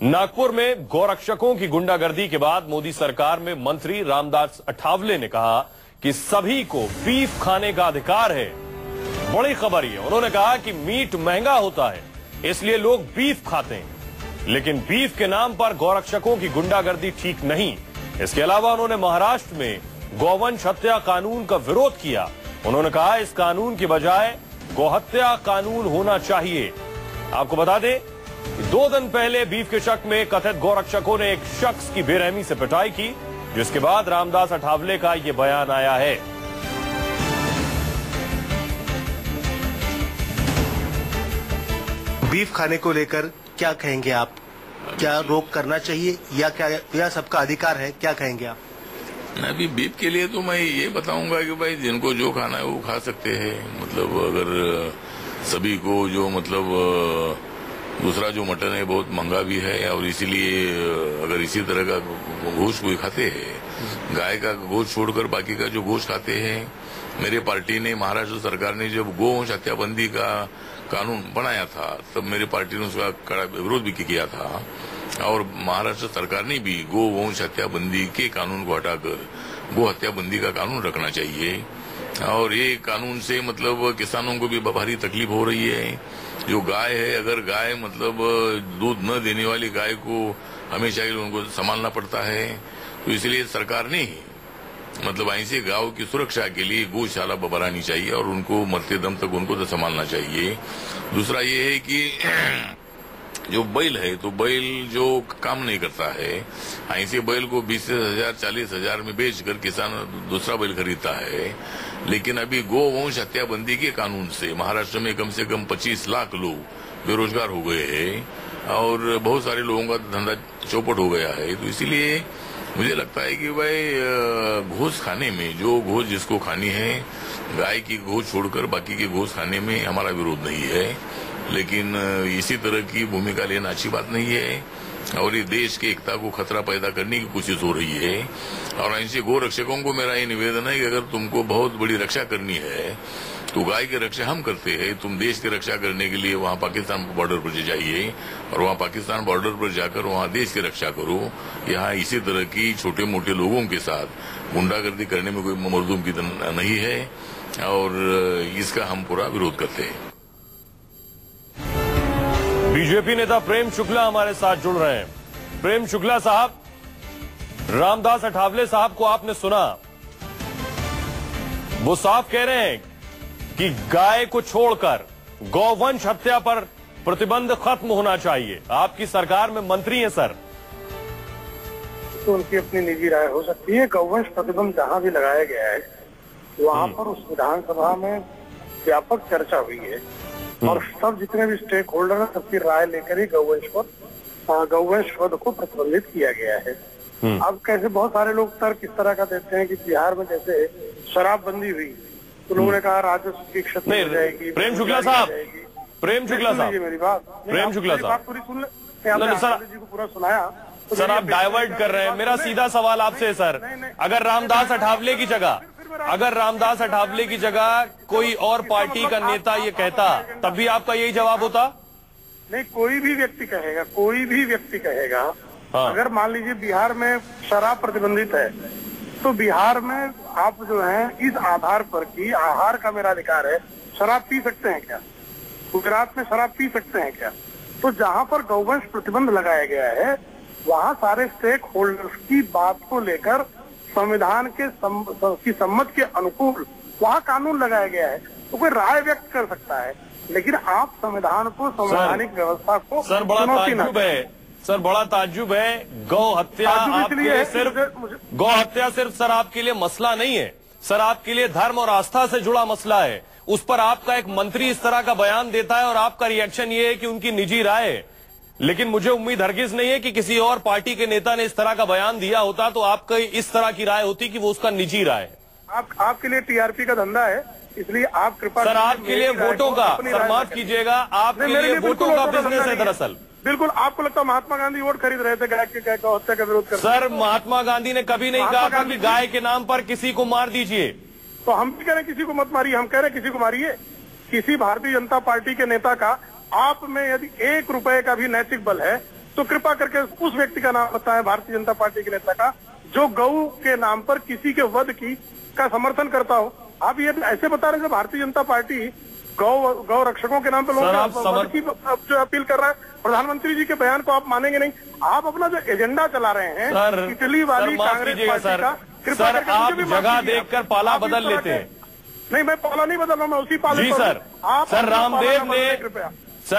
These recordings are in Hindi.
नागपुर में गौरक्षकों की गुंडागर्दी के बाद मोदी सरकार में मंत्री रामदास अठावले ने कहा कि सभी को बीफ खाने का अधिकार है। बड़ी खबर ये, उन्होंने कहा कि मीट महंगा होता है इसलिए लोग बीफ खाते हैं, लेकिन बीफ के नाम पर गौरक्षकों की गुंडागर्दी ठीक नहीं। इसके अलावा उन्होंने महाराष्ट्र में गौवंश हत्या कानून का विरोध किया। उन्होंने कहा इस कानून की बजाय गौहत्या कानून होना चाहिए। आपको बता दें, 2 दिन पहले बीफ के शक में कथित गौरक्षकों ने एक शख्स की बेरहमी से पिटाई की, जिसके बाद रामदास अठावले का यह बयान आया है। बीफ खाने को लेकर क्या कहेंगे आप? क्या रोक करना चाहिए या सबका अधिकार है? क्या कहेंगे आप? अभी बीफ के लिए तो मैं ये बताऊंगा कि भाई जिनको जो खाना है वो खा सकते हैं। मतलब अगर सभी को जो दूसरा जो मटन है बहुत महंगा भी है और इसीलिए अगर इसी तरह का गोश्त कोई खाते हैं, गाय का गोश्त छोड़कर बाकी का जो गोश्त खाते हैं, मेरे पार्टी ने, महाराष्ट्र सरकार ने जब गौवंश हत्याबंदी का कानून बनाया था तब मेरी पार्टी ने उसका कड़ा विरोध भी किया था और महाराष्ट्र सरकार ने भी गौवंश हत्याबंदी के कानून को हटाकर गो हत्याबंदी का कानून रखना चाहिए। और ये कानून से किसानों को भी भारी तकलीफ हो रही है। जो गाय है, अगर गाय दूध न देने वाली गाय को हमेशा के लिए उनको संभालना पड़ता है, तो इसलिए सरकार ने ऐसे गांव की सुरक्षा के लिए गौशाला बनानी चाहिए और उनको मरते दम तक उनको तो संभालना चाहिए। दूसरा ये है कि जो बैल है, तो बैल जो काम नहीं करता है, ऐसे बैल को 20,000 40,000 में बेचकर किसान दूसरा बैल खरीदता है। लेकिन अभी गौवंश हत्याबंदी के कानून से महाराष्ट्र में कम से कम 25 लाख लोग बेरोजगार हो गए हैं और बहुत सारे लोगों का धंधा चौपट हो गया है। तो इसीलिए मुझे लगता है कि भाई घोष खाने में, जो घोष जिसको खानी है, गाय की घोष छोड़कर बाकी की घोष खाने में हमारा विरोध नहीं है, लेकिन इसी तरह की भूमिका लेना अच्छी बात नहीं है और ये देश की एकता को खतरा पैदा करने की कोशिश हो रही है। और ऐसे गौ रक्षकों को मेरा ये निवेदन है कि अगर तुमको बहुत बड़ी रक्षा करनी है तो गाय की रक्षा हम करते हैं, तुम देश की रक्षा करने के लिए वहाँ पाकिस्तान बॉर्डर पर जाइए और वहाँ पाकिस्तान बॉर्डर पर जाकर वहाँ देश की रक्षा करो। यहाँ इसी तरह की छोटे मोटे लोगों के साथ गुंडागर्दी करने में कोई मर्दूम की नहीं है और इसका हम पूरा विरोध करते हैं। बीजेपी नेता प्रेम शुक्ला हमारे साथ जुड़ रहे हैं। प्रेम शुक्ला साहब, रामदास अठावले साहब को आपने सुना, वो साफ कह रहे हैं कि गाय को छोड़कर गौवंश हत्या पर प्रतिबंध खत्म होना चाहिए। आपकी सरकार में मंत्री हैं सर। तो उनकी अपनी निजी राय हो सकती है। गौवंश प्रतिबंध जहां भी लगाया गया है वहां पर उस विधानसभा में व्यापक चर्चा हुई है और सब जितने भी स्टेक होल्डर हैं सबकी राय लेकर ही गौवंश वध को प्रतिबंधित किया गया है। अब कैसे बहुत सारे लोग तर्क इस तरह का देते हैं कि बिहार में जैसे शराबबंदी हुई तो लोगों ने कहा राजस्व की क्षति हो जाएगी। प्रेम शुक्ला साहब, प्रेम शुक्ला साहब, मेरी बात, प्रेम शुक्ला साहब पूरी सुन ले। सर जी को पूरा सुनाया तो सर, आप डाइवर्ट कर रहे हैं। मेरा सीधा सवाल आपसे है सर, अगर रामदास अठावले की जगह कोई और पार्टी का नेता ये कहता तब भी आपका यही जवाब होता? नहीं, कोई भी व्यक्ति कहेगा हाँ। अगर मान लीजिए बिहार में शराब प्रतिबंधित है तो बिहार में आप जो है इस आधार पर कि आहार का मेरा अधिकार है, शराब पी सकते हैं क्या? गुजरात में शराब पी सकते हैं क्या? तो जहां पर गौवंश प्रतिबंध लगाया गया है वहां सारे स्टेक होल्डर्स की बात को लेकर संविधान के सम्मत के अनुकूल वहाँ कानून लगाया गया है। तो कोई राय व्यक्त कर सकता है, लेकिन आप संविधान को, संवैधानिक व्यवस्था को सर बड़ा ताज्जुब है। गौ हत्या सिर्फ सर आपके लिए मसला नहीं है सर, आपके लिए धर्म और आस्था से जुड़ा मसला है। उस पर आपका एक मंत्री इस तरह का बयान देता है और आपका रिएक्शन ये है कि उनकी निजी राय है। लेकिन मुझे उम्मीद हरगिज नहीं है कि किसी और पार्टी के नेता ने इस तरह का बयान दिया होता तो आपकी इस तरह की राय होती कि वो उसका निजी राय है। आपके लिए टीआरपी का धंधा है, इसलिए आप कृपा सर आपके लिए वोटों का, सर माफ कीजिएगा, आपके लिए वोटों का बिजनेस है दरअसल। बिल्कुल, आपको लगता है महात्मा गांधी वोट खरीद रहे थे गाय के हत्या का विरोध कर? सर महात्मा गांधी ने कभी नहीं कहा था कि गाय के नाम पर किसी को मार दीजिए। तो हम भी कह रहे हैं किसी को मत मारिए, हम कह रहे हैं किसी को मारिए। किसी भारतीय जनता पार्टी के नेता का आप में यदि 1 रुपए का भी नैतिक बल है तो कृपा करके उस व्यक्ति का नाम बताएं, भारतीय जनता पार्टी के नेता का, जो गौ के नाम पर किसी के वध का समर्थन करता हो। आप ये ऐसे बता रहे हैं भारतीय जनता पार्टी गौ रक्षकों के नाम पर लोगों की जो अपील कर रहा है। प्रधानमंत्री जी के बयान को आप मानेंगे नहीं। आप अपना जो एजेंडा चला रहे हैं इटली वाली कांग्रेस पार्टी का, कृपा करके आप जगह देखकर पाला बदल लेते हैं। नहीं, मैं पाला नहीं बदल रहा, मैं उसी पाले जी सर। सर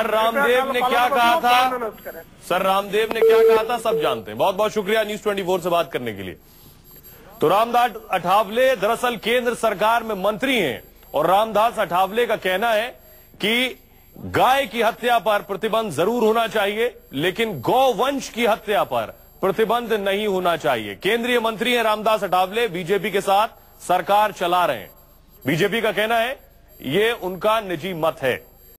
रामदेव ने क्या कहा था, सर रामदेव ने क्या कहा था सब जानते हैं। बहुत बहुत शुक्रिया न्यूज 24 से बात करने के लिए। तो रामदास अठावले दरअसल केंद्र सरकार में मंत्री हैं और रामदास अठावले का कहना है कि गाय की हत्या पर प्रतिबंध जरूर होना चाहिए, लेकिन गौवंश की हत्या पर प्रतिबंध नहीं होना चाहिए। केंद्रीय मंत्री हैं रामदास अठावले, बीजेपी के साथ सरकार चला रहे हैं। बीजेपी का कहना है ये उनका निजी मत है।